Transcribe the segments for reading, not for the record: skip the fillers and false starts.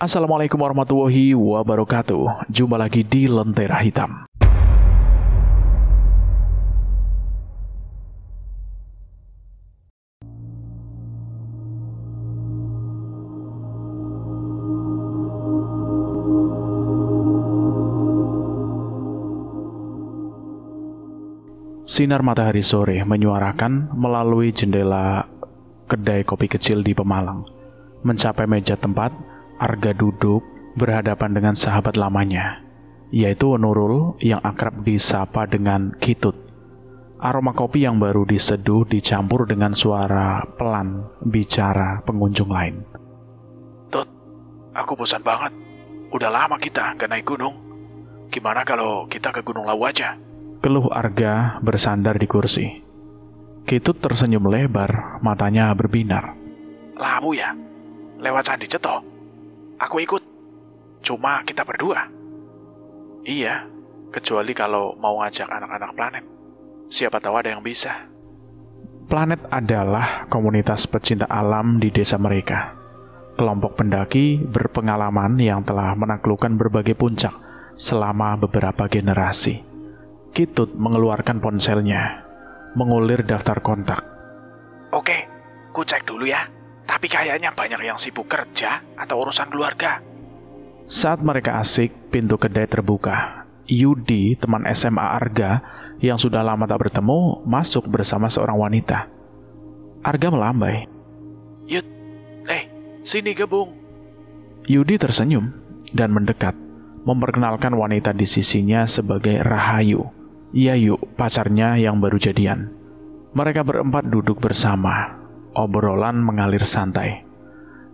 Assalamualaikum warahmatullahi wabarakatuh. Jumpa lagi di Lentera Hitam. Sinar matahari sore menyuarakan melalui jendela kedai kopi kecil di Pemalang. Mencapai meja tempat, Arga duduk berhadapan dengan sahabat lamanya, yaitu Nurul yang akrab disapa dengan Kitut. Aroma kopi yang baru diseduh dicampur dengan suara pelan bicara pengunjung lain. Tut, aku bosan banget. Udah lama kita gak naik gunung. Gimana kalau kita ke Gunung Lawu aja? Keluh Arga bersandar di kursi. Kitut tersenyum lebar, matanya berbinar. Lawu ya? Lewat Candi Ceto? Aku ikut. Cuma kita berdua. Iya, kecuali kalau mau ngajak anak-anak planet. Siapa tahu ada yang bisa. Planet adalah komunitas pecinta alam di desa mereka. Kelompok pendaki berpengalaman yang telah menaklukkan berbagai puncak selama beberapa generasi. Kitut mengeluarkan ponselnya, mengulir daftar kontak. Oke, ku cek dulu ya. Tapi kayaknya banyak yang sibuk kerja atau urusan keluarga. Saat mereka asik, pintu kedai terbuka. Yudi, teman SMA Arga, yang sudah lama tak bertemu, masuk bersama seorang wanita. Arga melambai. Yud, sini gabung. Yudi tersenyum dan mendekat, memperkenalkan wanita di sisinya sebagai Rahayu, Yayu, pacarnya yang baru jadian. Mereka berempat duduk bersama. Obrolan mengalir santai.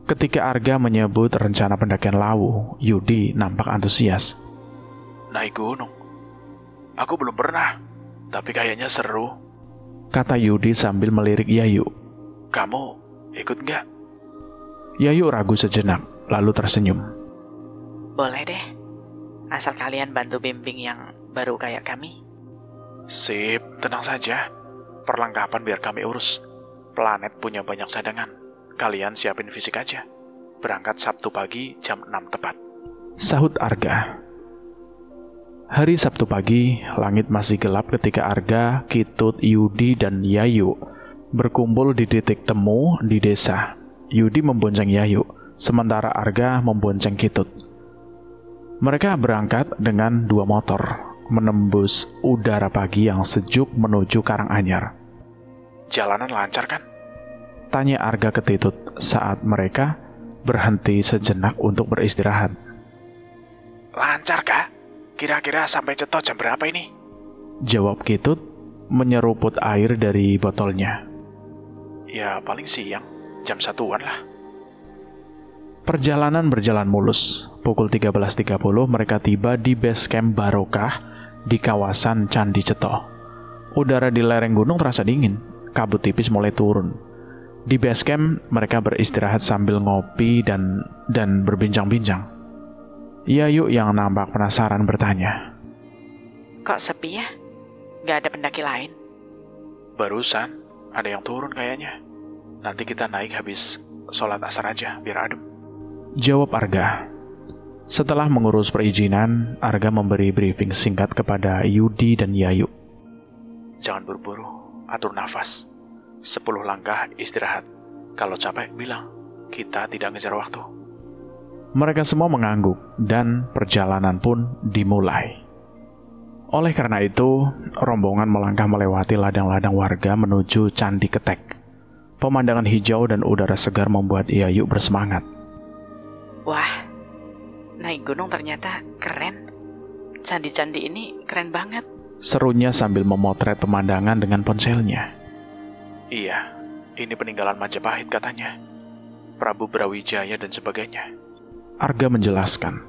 Ketika Arga menyebut rencana pendakian Lawu, Yudi nampak antusias. Naik gunung? Aku belum pernah, tapi kayaknya seru, kata Yudi sambil melirik Yayu. Kamu ikut nggak? Yayu ragu sejenak, lalu tersenyum. Boleh deh, asal kalian bantu bimbing yang baru kayak kami. Sip, tenang saja. Perlengkapan biar kami urus. Planet punya banyak cadangan. Kalian siapin fisik aja. Berangkat Sabtu pagi jam 6 tepat, sahut Arga. Hari Sabtu pagi, langit masih gelap ketika Arga, Kitut, Yudi, dan Yayu berkumpul di titik temu di desa. Yudi membonceng Yayu, sementara Arga membonceng Kitut. Mereka berangkat dengan 2 motor, menembus udara pagi yang sejuk menuju Karanganyar. Jalanan lancar kan? Tanya Arga ke Kitut saat mereka berhenti sejenak untuk beristirahat. Lancar kah? Kira-kira sampai Ceto jam berapa ini? Jawab Kitut menyeruput air dari botolnya. Ya paling siang, jam 1-an lah. Perjalanan berjalan mulus. Pukul 13.30 mereka tiba di base camp Barokah di kawasan Candi Ceto. Udara di lereng gunung terasa dingin, kabut tipis mulai turun. Di base camp mereka beristirahat sambil ngopi dan berbincang-bincang. Yayu yang nampak penasaran bertanya. Kok sepi ya? Gak ada pendaki lain? Barusan ada yang turun kayaknya. Nanti kita naik habis sholat asar aja biar adem, jawab Arga. Setelah mengurus perizinan, Arga memberi briefing singkat kepada Yudi dan Yayu. Jangan buru-buru, atur nafas. 10 langkah istirahat. Kalau capek bilang, kita tidak ngejar waktu. Mereka semua mengangguk dan perjalanan pun dimulai. Oleh karena itu, rombongan melangkah melewati ladang-ladang warga menuju Candi Ketek. Pemandangan hijau dan udara segar membuat Yayu bersemangat. Wah, naik gunung ternyata keren. Candi-candi ini keren banget, serunya sambil memotret pemandangan dengan ponselnya. Iya, ini peninggalan Majapahit katanya. Prabu Brawijaya dan sebagainya. Arga menjelaskan.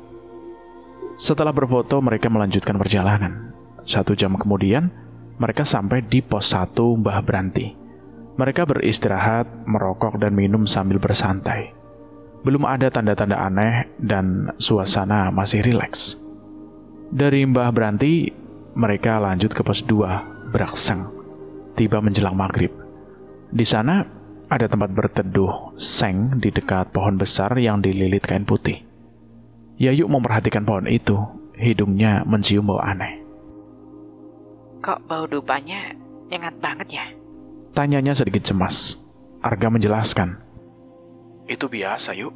Setelah berfoto, mereka melanjutkan perjalanan. 1 jam kemudian, mereka sampai di pos 1 Mbah Branti. Mereka beristirahat, merokok, dan minum sambil bersantai. Belum ada tanda-tanda aneh dan suasana masih rileks. Dari Mbah Branti, mereka lanjut ke pos 2 Brakseng. Tiba menjelang maghrib. Di sana ada tempat berteduh seng di dekat pohon besar yang dililit kain putih. Yayu memperhatikan pohon itu. Hidungnya mencium bau aneh. Kok bau dupanya nyengat banget ya? Tanyanya sedikit cemas. Arga menjelaskan. Itu biasa, Yuk.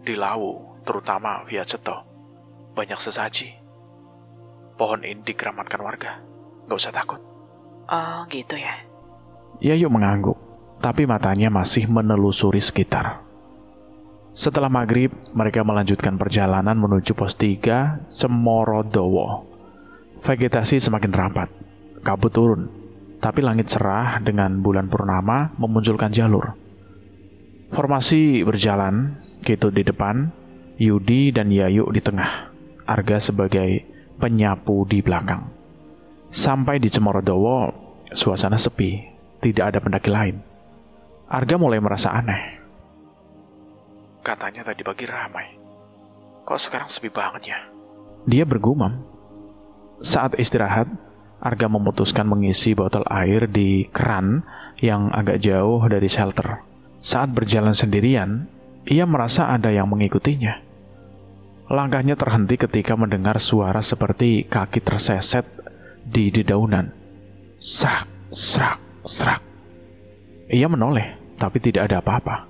Di Lawu, terutama via Ceto, banyak sesaji. Pohon ini dikeramatkan warga. Gak usah takut. Oh gitu ya. Yayu mengangguk, tapi matanya masih menelusuri sekitar. Setelah maghrib, mereka melanjutkan perjalanan menuju pos 3 Cemorodowo. Vegetasi semakin rapat, kabut turun, tapi langit cerah dengan bulan purnama memunculkan jalur. Formasi berjalan, Kitut di depan, Yudi dan Yayu di tengah, Arga sebagai penyapu di belakang. Sampai di Cemorodowo, suasana sepi, tidak ada pendaki lain. Arga mulai merasa aneh. Katanya tadi pagi ramai. Kok sekarang sepi banget ya? Dia bergumam. Saat istirahat, Arga memutuskan mengisi botol air di keran yang agak jauh dari shelter. Saat berjalan sendirian, ia merasa ada yang mengikutinya. Langkahnya terhenti ketika mendengar suara seperti kaki terseset di dedaunan. Srak, srak, srak. Ia menoleh, tapi tidak ada apa-apa.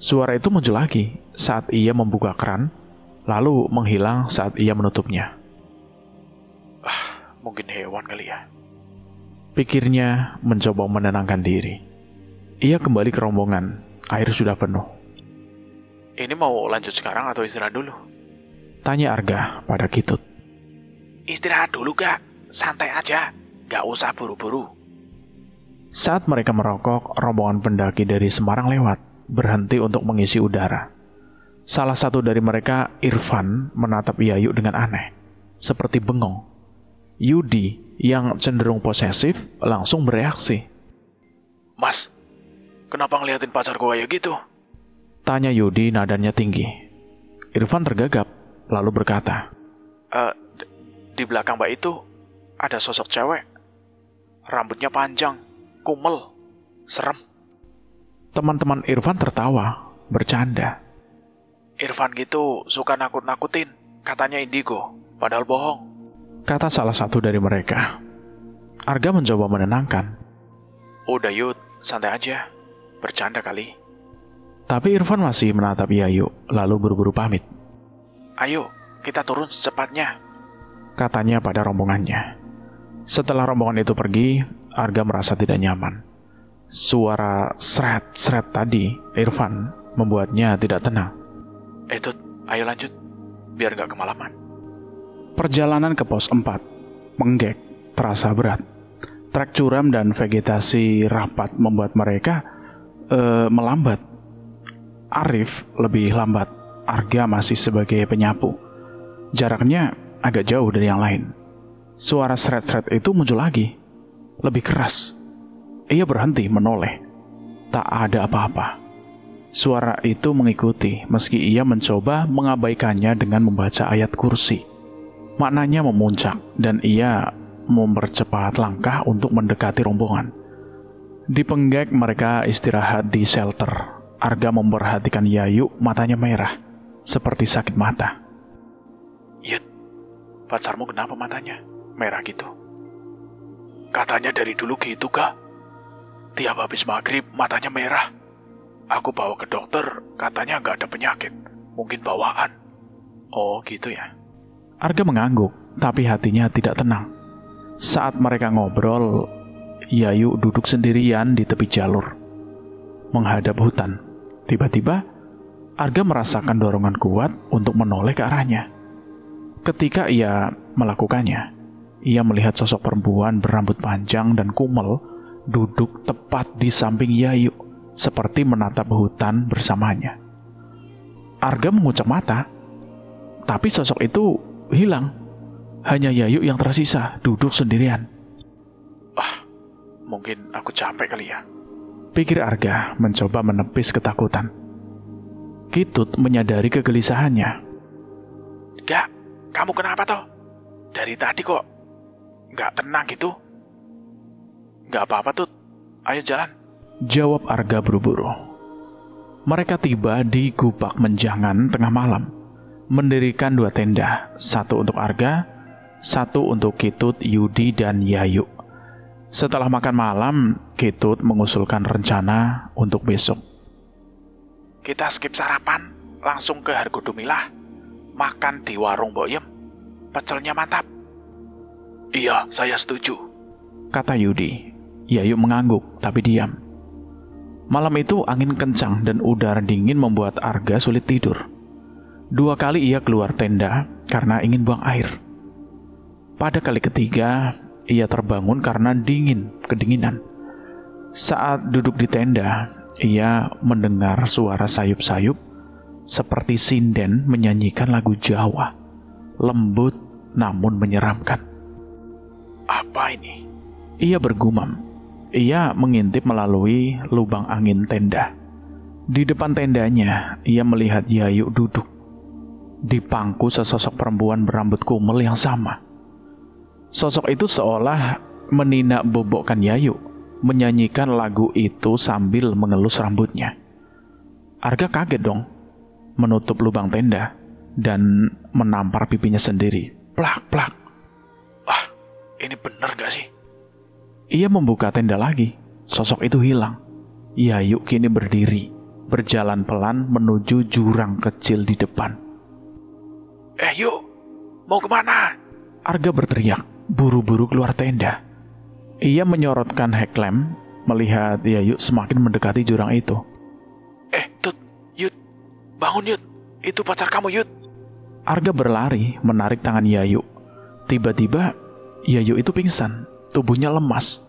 Suara itu muncul lagi saat ia membuka keran, lalu menghilang saat ia menutupnya. Mungkin hewan kali ya. Pikirnya mencoba menenangkan diri. Ia kembali ke rombongan, air sudah penuh. Ini mau lanjut sekarang atau istirahat dulu? Tanya Arga pada Kitut. Istirahat dulu gak? Santai aja, gak usah buru-buru. Saat mereka merokok, rombongan pendaki dari Semarang lewat, berhenti untuk mengisi udara. Salah satu dari mereka, Irfan, menatap Yayu dengan aneh, seperti bengong. Yudi, yang cenderung posesif, langsung bereaksi. Mas, kenapa ngeliatin pacar gue kayak gitu? Tanya Yudi nadanya tinggi. Irfan tergagap, lalu berkata, Di belakang mbak itu ada sosok cewek. Rambutnya panjang, kumel, serem. Teman-teman Irfan tertawa, bercanda. Irfan gitu suka nakut-nakutin, katanya indigo, padahal bohong. Kata salah satu dari mereka. Arga mencoba menenangkan. Udah Yud, santai aja, bercanda kali. Tapi Irfan masih menatap Yayu, lalu buru-buru pamit. Ayo, kita turun secepatnya, Katanya pada rombongannya. Setelah rombongan itu pergi, Arga merasa tidak nyaman. Suara seret-seret tadi, Irfan, membuatnya tidak tenang. Tut, ayo lanjut, biar gak kemalaman. Perjalanan ke pos 4, menggek, terasa berat. Trek curam dan vegetasi rapat membuat mereka melambat. Arif lebih lambat, Arga masih sebagai penyapu. Jaraknya agak jauh dari yang lain. Suara seret-seret itu muncul lagi, lebih keras. Ia berhenti menoleh. Tak ada apa-apa. Suara itu mengikuti meski ia mencoba mengabaikannya dengan membaca ayat kursi. Maknanya memuncak dan ia mempercepat langkah untuk mendekati rombongan. Di Penggek mereka istirahat di shelter. Arga memperhatikan Yayu, matanya merah, seperti sakit mata. Yud, pacarmu kenapa matanya merah gitu? Katanya dari dulu gitu kak. Tiap habis maghrib matanya merah. Aku bawa ke dokter, katanya nggak ada penyakit, mungkin bawaan. Oh gitu ya. Arga mengangguk, tapi hatinya tidak tenang. Saat mereka ngobrol, Yayu duduk sendirian di tepi jalur, menghadap hutan. Tiba-tiba, Arga merasakan dorongan kuat untuk menoleh ke arahnya. Ketika ia melakukannya, ia melihat sosok perempuan berambut panjang dan kumel duduk tepat di samping Yayu, seperti menatap hutan bersamanya. Arga mengucap mata, tapi sosok itu hilang. Hanya Yayu yang tersisa, duduk sendirian. Mungkin aku capek kali ya, pikir Arga mencoba menepis ketakutan. Kitut menyadari kegelisahannya. Gak, kamu kenapa toh? Dari tadi kok gak tenang gitu. Gak apa-apa Tut, ayo jalan, jawab Arga buru-buru. Mereka tiba di Gupak Menjangan tengah malam. mendirikan 2 tenda, satu untuk Arga, satu untuk Kitut, Yudi, dan Yayu. Setelah makan malam, Kitut mengusulkan rencana untuk besok. Kita skip sarapan, langsung ke Hargodumilah. Makan di warung Boyem. Pecelnya mantap. Iya, saya setuju, kata Yudi. Yayu mengangguk, tapi diam. Malam itu angin kencang dan udara dingin membuat Arga sulit tidur. 2 kali ia keluar tenda karena ingin buang air. Pada kali ketiga, ia terbangun karena kedinginan. Saat duduk di tenda, ia mendengar suara sayup-sayup seperti sinden menyanyikan lagu Jawa, lembut namun menyeramkan. Apa ini? Ia bergumam. Ia mengintip melalui lubang angin tenda. Di depan tendanya, ia melihat Yayu duduk. Di pangku sesosok perempuan berambut kumel yang sama. Sosok itu seolah meninak bobokkan Yayu, menyanyikan lagu itu sambil mengelus rambutnya. Arga kaget dong, menutup lubang tenda dan menampar pipinya sendiri. Plak, plak. Ah, ini bener gak sih? Ia membuka tenda lagi. Sosok itu hilang. Yayu kini berdiri, berjalan pelan menuju jurang kecil di depan. Yuk, mau kemana? Arga berteriak, buru-buru keluar tenda. Ia menyorotkan headlamp, melihat Yayu semakin mendekati jurang itu. Tut, Yud, bangun Yud, itu pacar kamu Yud. Arga berlari, menarik tangan Yayu. Tiba-tiba, Yayu itu pingsan. Tubuhnya lemas.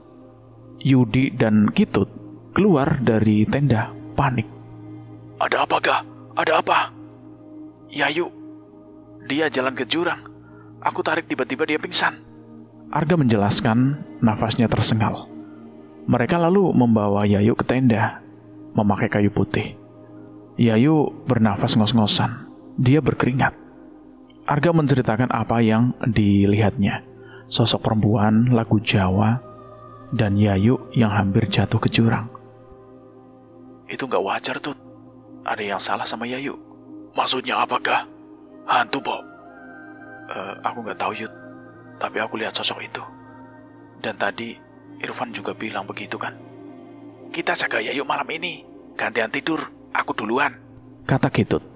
Yudi dan Kitut keluar dari tenda, panik. Ada apa, Gah? Ada apa? Yayu, dia jalan ke jurang. Aku tarik tiba-tiba dia pingsan. Arga menjelaskan, nafasnya tersengal. Mereka lalu membawa Yayu ke tenda, memakai kayu putih. Yayu bernafas ngos-ngosan. Dia berkeringat. Arga menceritakan apa yang dilihatnya. Sosok perempuan, lagu Jawa, dan Yayu yang hampir jatuh ke jurang. Itu gak wajar, Tut. Ada yang salah sama Yayu. Maksudnya apakah? Hantu, Bob? Aku gak tahu, Yud. Tapi aku lihat sosok itu. Dan tadi Irfan juga bilang begitu kan. Kita jaga Yayu malam ini. Gantian tidur, aku duluan, kata Kitut.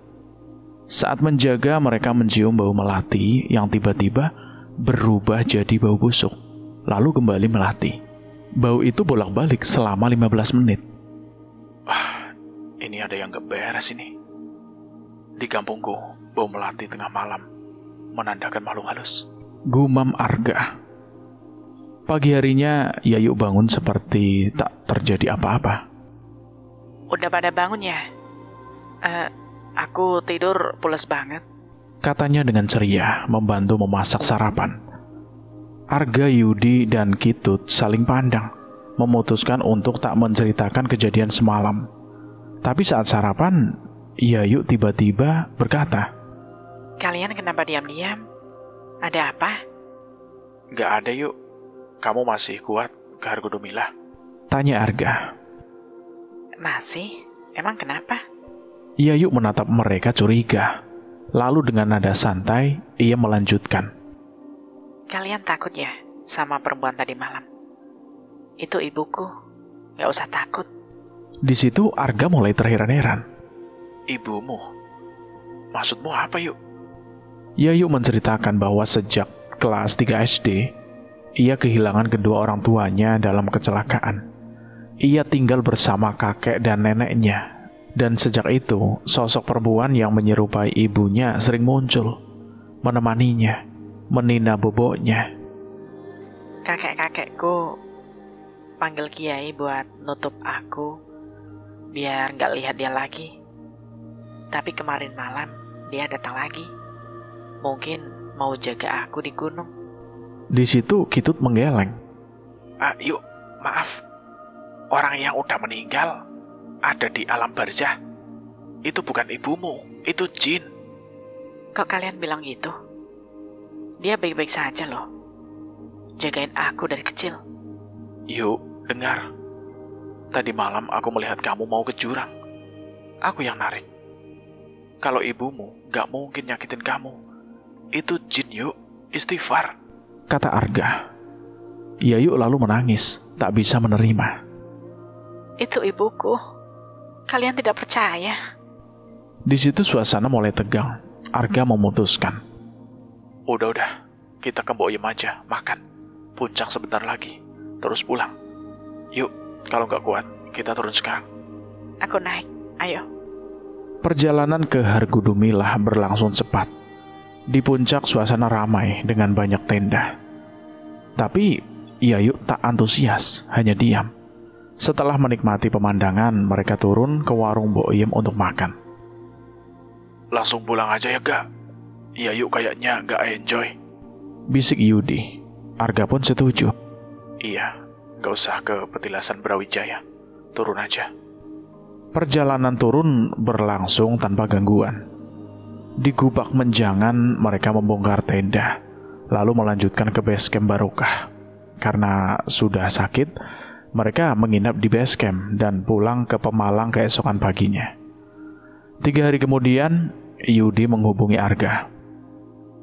Saat menjaga, mereka mencium bau melati yang tiba-tiba berubah jadi bau busuk, lalu kembali melati. Bau itu bolak-balik selama 15 menit. Ini ada yang gak beres ini. Di kampungku, bau melati tengah malam menandakan makhluk halus, gumam Arga. Pagi harinya, Yayu bangun seperti tak terjadi apa-apa. Udah pada bangun ya? Aku tidur pules banget, katanya dengan ceria, membantu memasak sarapan. Arga, Yudi, dan Kitut saling pandang, memutuskan untuk tak menceritakan kejadian semalam. Tapi saat sarapan, Yayu tiba-tiba berkata, "Kalian kenapa diam-diam? Ada apa?" Gak ada Yuk. Kamu masih kuat ke Hargodumilah? tanya Arga. Masih? Emang kenapa? Yayu menatap mereka curiga. Lalu dengan nada santai, ia melanjutkan. Kalian takut ya sama perempuan tadi malam? Itu ibuku. Gak usah takut. Di situ Arga mulai terheran-heran. Ibumu? Maksudmu apa Yuk? Yayu menceritakan bahwa sejak kelas 3 SD, ia kehilangan kedua orang tuanya dalam kecelakaan. Ia tinggal bersama kakek dan neneknya. Dan sejak itu, sosok perempuan yang menyerupai ibunya sering muncul, menemaninya, menina boboknya. Kakek-kakekku panggil Kiai buat nutup aku, biar gak lihat dia lagi. Tapi kemarin malam, dia datang lagi. Mungkin mau jaga aku di gunung. Di situ Kitut menggeleng. Yuk, maaf. Orang yang udah meninggal ada di alam barzah. Itu bukan ibumu, itu jin. Kok kalian bilang gitu? Dia baik-baik saja loh. Jagain aku dari kecil. Yuk, dengar. Tadi malam aku melihat kamu mau ke jurang. Aku yang narik. Kalau ibumu gak mungkin nyakitin kamu. Itu jin, Yuk. Istighfar. Kata Arga. Yayu lalu menangis, tak bisa menerima. Itu ibuku. Kalian tidak percaya? Di situ suasana mulai tegang. Arga memutuskan. Udah, kita ke Mbok Yem aja, makan. Puncak sebentar lagi, terus pulang. Yuk, kalau nggak kuat, kita turun sekarang. Aku naik, ayo. Perjalanan ke Hargudumilah berlangsung cepat. Di puncak suasana ramai dengan banyak tenda. Tapi Yayu tak antusias, hanya diam. Setelah menikmati pemandangan, mereka turun ke warung Mbok Yem untuk makan. Langsung pulang aja ya, Gak? Yayu kayaknya gak enjoy. Bisik Yudi. Arga pun setuju. Iya, gak usah ke Petilasan Brawijaya. Turun aja. Perjalanan turun berlangsung tanpa gangguan. Di Gubak Menjangan mereka membongkar tenda, lalu melanjutkan ke base camp Barokah. Karena sudah sakit, mereka menginap di base camp dan pulang ke Pemalang keesokan paginya. 3 hari kemudian, Yudi menghubungi Arga.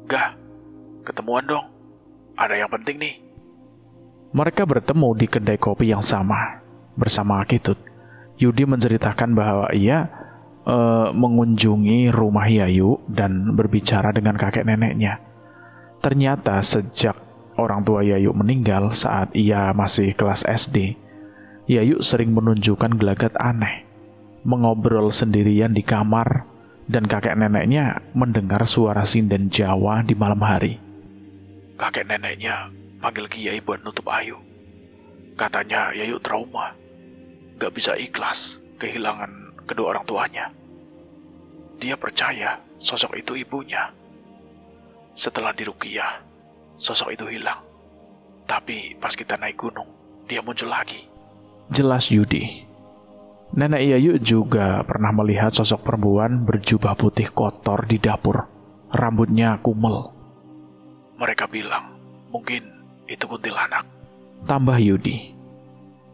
Gah, ketemuan dong. Ada yang penting nih. Mereka bertemu di kedai kopi yang sama. Bersama Kitut, Yudi menceritakan bahwa ia mengunjungi rumah Yayu dan berbicara dengan kakek neneknya. Ternyata sejak orang tua Yayu meninggal saat ia masih kelas SD, Yayu sering menunjukkan gelagat aneh, mengobrol sendirian di kamar, dan kakek neneknya mendengar suara sinden Jawa di malam hari. Kakek neneknya panggil Kiai buat nutup Ayu. Katanya Yayu trauma, gak bisa ikhlas kehilangan kedua orang tuanya. Dia percaya sosok itu ibunya. Setelah diruqyah, sosok itu hilang. Tapi pas kita naik gunung, dia muncul lagi. Jelas Yudi. Nenek Yayu juga pernah melihat sosok perempuan berjubah putih kotor di dapur. Rambutnya kumel. Mereka bilang, mungkin itu kuntilanak. Tambah Yudi.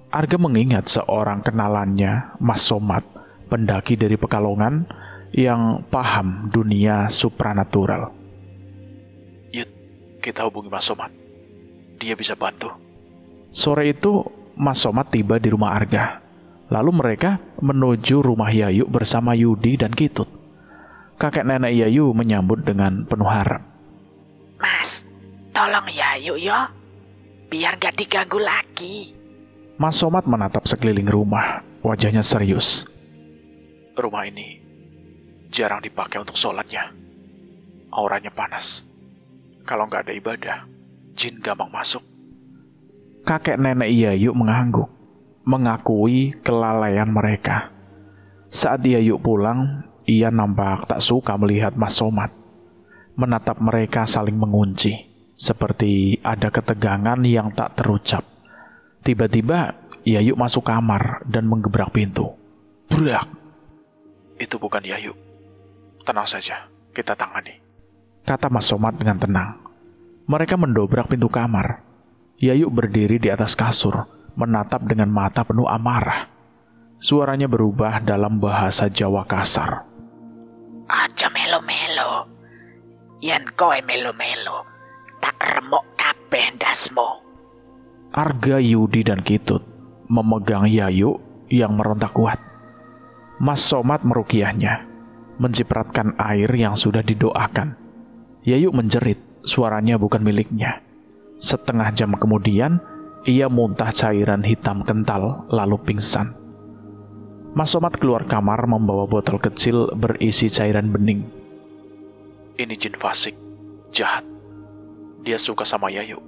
Arga mengingat seorang kenalannya, Mas Somad, pendaki dari Pekalongan yang paham dunia supranatural. Yud, kita hubungi Mas Somad. Dia bisa bantu. Sore itu, Mas Somad tiba di rumah Arga. Lalu mereka menuju rumah Yayu bersama Yudi dan Kitut. Kakek nenek Yayu menyambut dengan penuh harap. Mas, tolong Yayu yo, biar gak diganggu lagi. Mas Somad menatap sekeliling rumah, wajahnya serius. Rumah ini jarang dipakai untuk sholatnya. Auranya panas. Kalau nggak ada ibadah, jin gampang masuk. Kakek nenek Yayu mengangguk, mengakui kelalaian mereka. Saat Yayu pulang, ia nampak tak suka melihat Mas Somad. Menatap mereka saling mengunci, seperti ada ketegangan yang tak terucap. Tiba-tiba, Yayu masuk kamar dan menggebrak pintu. Brak! Itu bukan Yayu. Tenang saja, kita tangani, kata Mas Somad dengan tenang. Mereka mendobrak pintu kamar. Yayu berdiri di atas kasur, menatap dengan mata penuh amarah. Suaranya berubah dalam bahasa Jawa kasar. Aja melo-melo. Yen kowe melo-melo, tak remuk kabeh ndasmu. Arga, Yudi, dan Kitut memegang Yayu yang merontak kuat. Mas Somad meruqyahnya, mencipratkan air yang sudah didoakan. Yayu menjerit, suaranya bukan miliknya. Setengah jam kemudian, ia muntah cairan hitam kental lalu pingsan. Mas Somad keluar kamar membawa botol kecil berisi cairan bening. Ini jin fasik, jahat. Dia suka sama Yayu,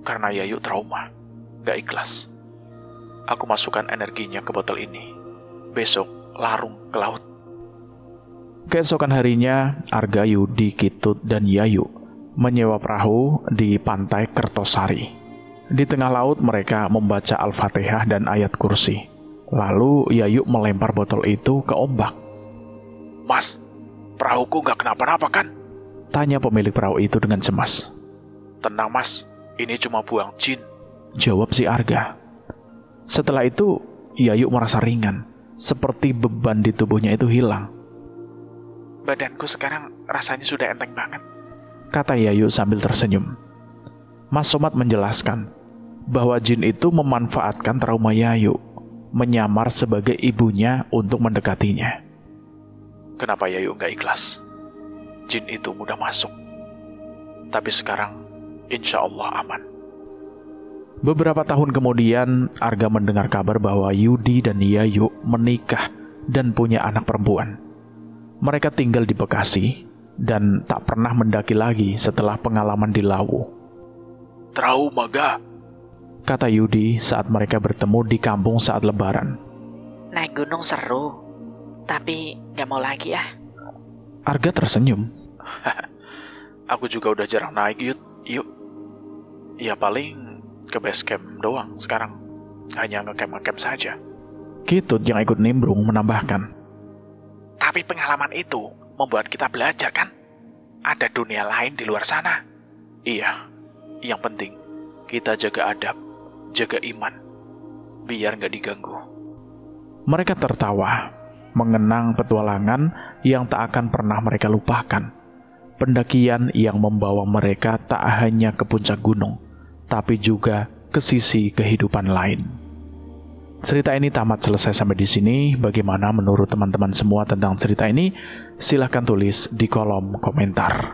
karena Yayu trauma, gak ikhlas. Aku masukkan energinya ke botol ini. Besok larung ke laut. Keesokan harinya, Arga, Yudi, Kitut, dan Yayu menyewa perahu di pantai Kertosari. Di tengah laut mereka membaca Al-Fatihah dan ayat kursi. Lalu Yayu melempar botol itu ke ombak. Mas, perahuku gak kenapa-napa kan? Tanya pemilik perahu itu dengan cemas. Tenang mas, ini cuma buang jin, jawab si Arga. Setelah itu, Yayu merasa ringan, seperti beban di tubuhnya itu hilang. badanku sekarang rasanya sudah enteng banget, kata Yayu sambil tersenyum. Mas Somad menjelaskan bahwa jin itu memanfaatkan trauma Yayu, menyamar sebagai ibunya untuk mendekatinya. Kenapa Yayu nggak ikhlas? Jin itu mudah masuk. Tapi sekarang, insya Allah aman. Beberapa tahun kemudian, Arga mendengar kabar bahwa Yudi dan Yayu menikah dan punya anak perempuan. Mereka tinggal di Bekasi dan tak pernah mendaki lagi setelah pengalaman di Lawu. Trauma ga? Kata Yudi saat mereka bertemu di kampung saat lebaran. Naik gunung seru, tapi gak mau lagi ya. Arga tersenyum. Aku juga udah jarang naik, yuk. Ya paling ke base camp doang sekarang. Hanya nge-camp saja. Kitut yang ikut nimbrung menambahkan. Tapi pengalaman itu membuat kita belajar kan? Ada dunia lain di luar sana. Iya, yang penting kita jaga adab, jaga iman, biar gak diganggu. Mereka tertawa, mengenang petualangan yang tak akan pernah mereka lupakan. Pendakian yang membawa mereka tak hanya ke puncak gunung, tapi juga ke sisi kehidupan lain. Cerita ini tamat selesai sampai di sini. Bagaimana menurut teman-teman semua tentang cerita ini? Silahkan tulis di kolom komentar.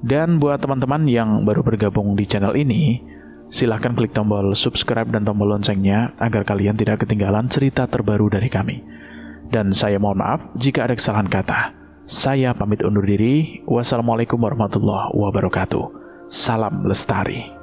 Dan buat teman-teman yang baru bergabung di channel ini, silahkan klik tombol subscribe dan tombol loncengnya agar kalian tidak ketinggalan cerita terbaru dari kami. Dan saya mohon maaf jika ada kesalahan kata. Saya pamit undur diri. Wassalamualaikum warahmatullahi wabarakatuh. Salam lestari.